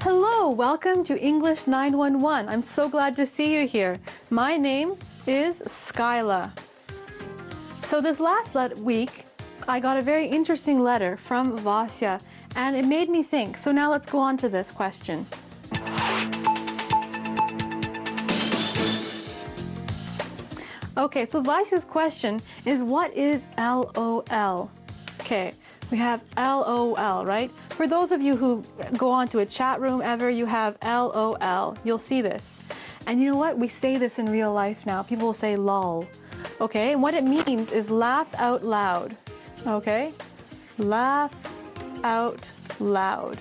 Hello, welcome to English 911. I'm so glad to see you here. My name is Skyla. So this last week, I got a very interesting letter from Vasya, and it made me think. So now let's go on to this question. Okay, so Vasya's question is, what is LOL? Okay, we have LOL, right? For those of you who go onto a chat room ever, you have LOL. You'll see this. And you know what? We say this in real life now. People will say lol. Okay, and what it means is laugh out loud. Okay? Laugh out loud.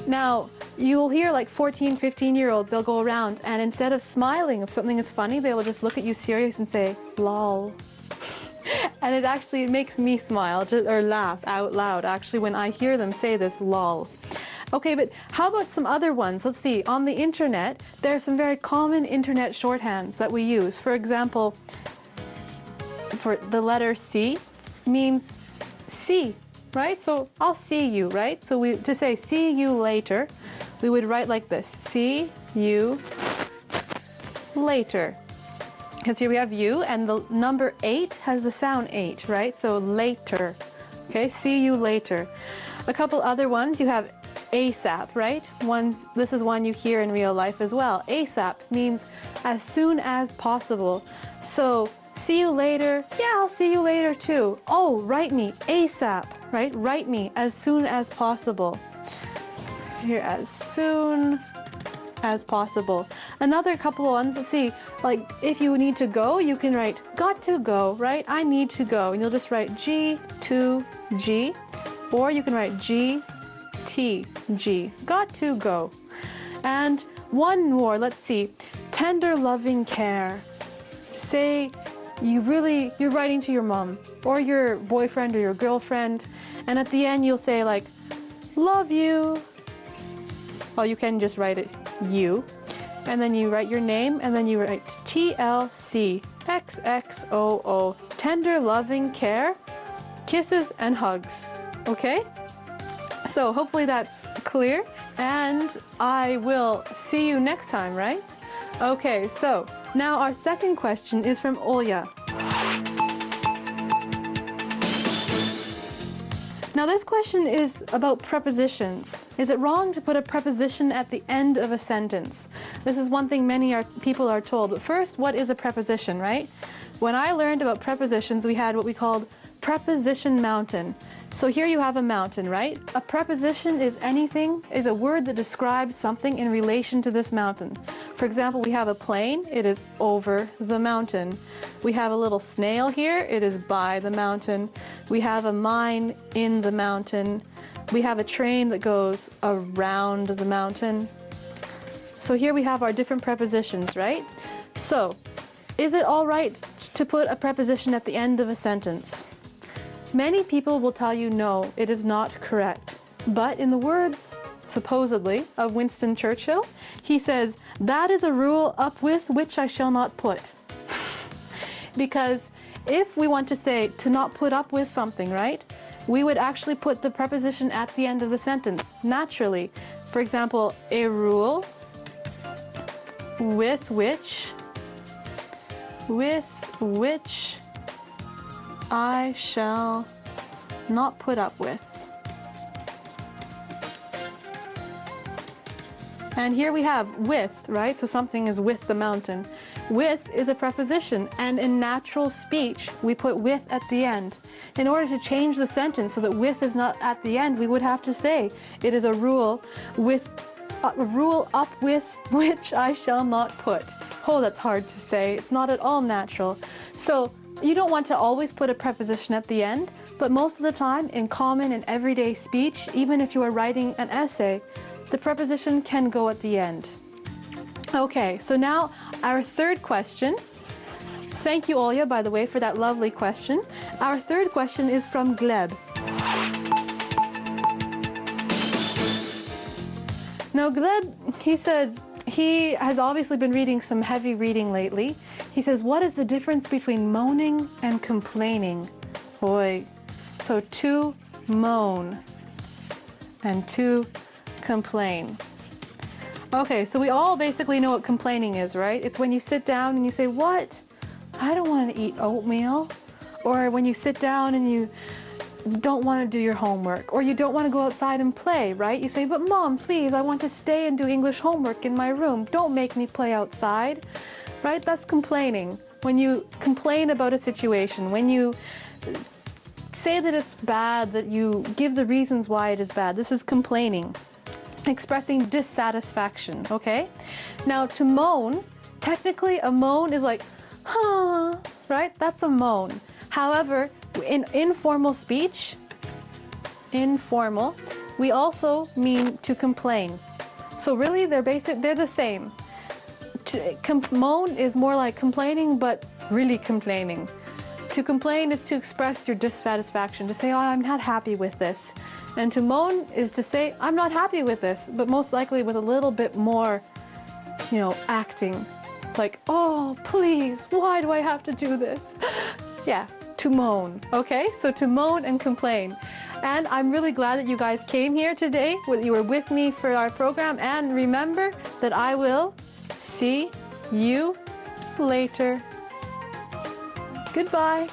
Now, you'll hear like 14, 15-year-olds, they'll go around and instead of smiling if something is funny, they will just look at you serious and say, lol. And it actually makes me smile or laugh out loud, actually, when I hear them say this, lol. Okay, but how about some other ones? Let's see. On the internet, there are some very common internet shorthands that we use. For example, for the letter C means see, right? So I'll see you, right? So to say see you later, we would write like this, see you later. Because here we have you, and the number 8 has the sound 8, right? So later, okay? See you later. A couple other ones, you have ASAP, right? This is one you hear in real life as well. ASAP means as soon as possible. So see you later, yeah, I'll see you later too. Oh, write me ASAP, right? Write me as soon as possible. Here, as soon as possible. Another couple of ones, let's see, like if you need to go, you can write got to go, right? I need to go, and you'll just write G to G, or you can write G T G, got to go. And one more, let's see, tender loving care. Say you're writing to your mom or your boyfriend or your girlfriend, and at the end you'll say like, love you. Well, you can just write it you, and then you write your name, and then you write TLC XXOO, tender loving care, kisses and hugs. Okay? So hopefully that's clear, and I will see you next time, right? Okay, so now our second question is from Olya. Now this question is about prepositions. Is it wrong to put a preposition at the end of a sentence? This is one thing many people are told. But first, what is a preposition, right? When I learned about prepositions, we had what we called preposition mountain. So here you have a mountain, right? A preposition is a word that describes something in relation to this mountain. For example, we have a plane, it is over the mountain. We have a little snail here, it is by the mountain. We have a mine in the mountain. We have a train that goes around the mountain. So here we have our different prepositions, right? So, is it all right to put a preposition at the end of a sentence? Many people will tell you no, it is not correct. But in the words, supposedly, of Winston Churchill, he says, that is a rule up with which I shall not put. Because if we want to say to not put up with something, right, we would actually put the preposition at the end of the sentence, naturally. For example, a rule with which I shall not put up with. And here we have with, right? So something is with the mountain. With is a preposition, and in natural speech, we put with at the end. In order to change the sentence so that with is not at the end, we would have to say, it is a rule up with which I shall not put. Oh, that's hard to say. It's not at all natural. So you don't want to always put a preposition at the end, but most of the time in common and everyday speech, even if you are writing an essay, the preposition can go at the end. Okay, so now our third question. Thank you, Olya, by the way, for that lovely question. Our third question is from Gleb. Now, Gleb, he says he has obviously been reading some heavy reading lately. He says, what is the difference between moaning and complaining? Boy, so to moan and to complain. Okay, so we all basically know what complaining is, right? It's when you sit down and you say, what? I don't want to eat oatmeal. Or when you sit down and you don't want to do your homework, or you don't want to go outside and play, right? You say, but Mom, please, I want to stay and do English homework in my room. Don't make me play outside, right? That's complaining. When you complain about a situation, when you say that it's bad, that you give the reasons why it is bad, this is complaining, expressing dissatisfaction, okay? Now, to moan, technically a moan is like, huh, right? That's a moan. However, in informal speech, we also mean to complain. So really, they're the same. Moan is more like complaining, but really complaining. To complain is to express your dissatisfaction, to say, oh, I'm not happy with this. And to moan is to say, I'm not happy with this, but most likely with a little bit more, acting. Like, oh, please, why do I have to do this? Yeah. To moan, okay? So to moan and complain. And I'm really glad that you guys came here today, you were with me for our program, and remember that I will see you later. Goodbye.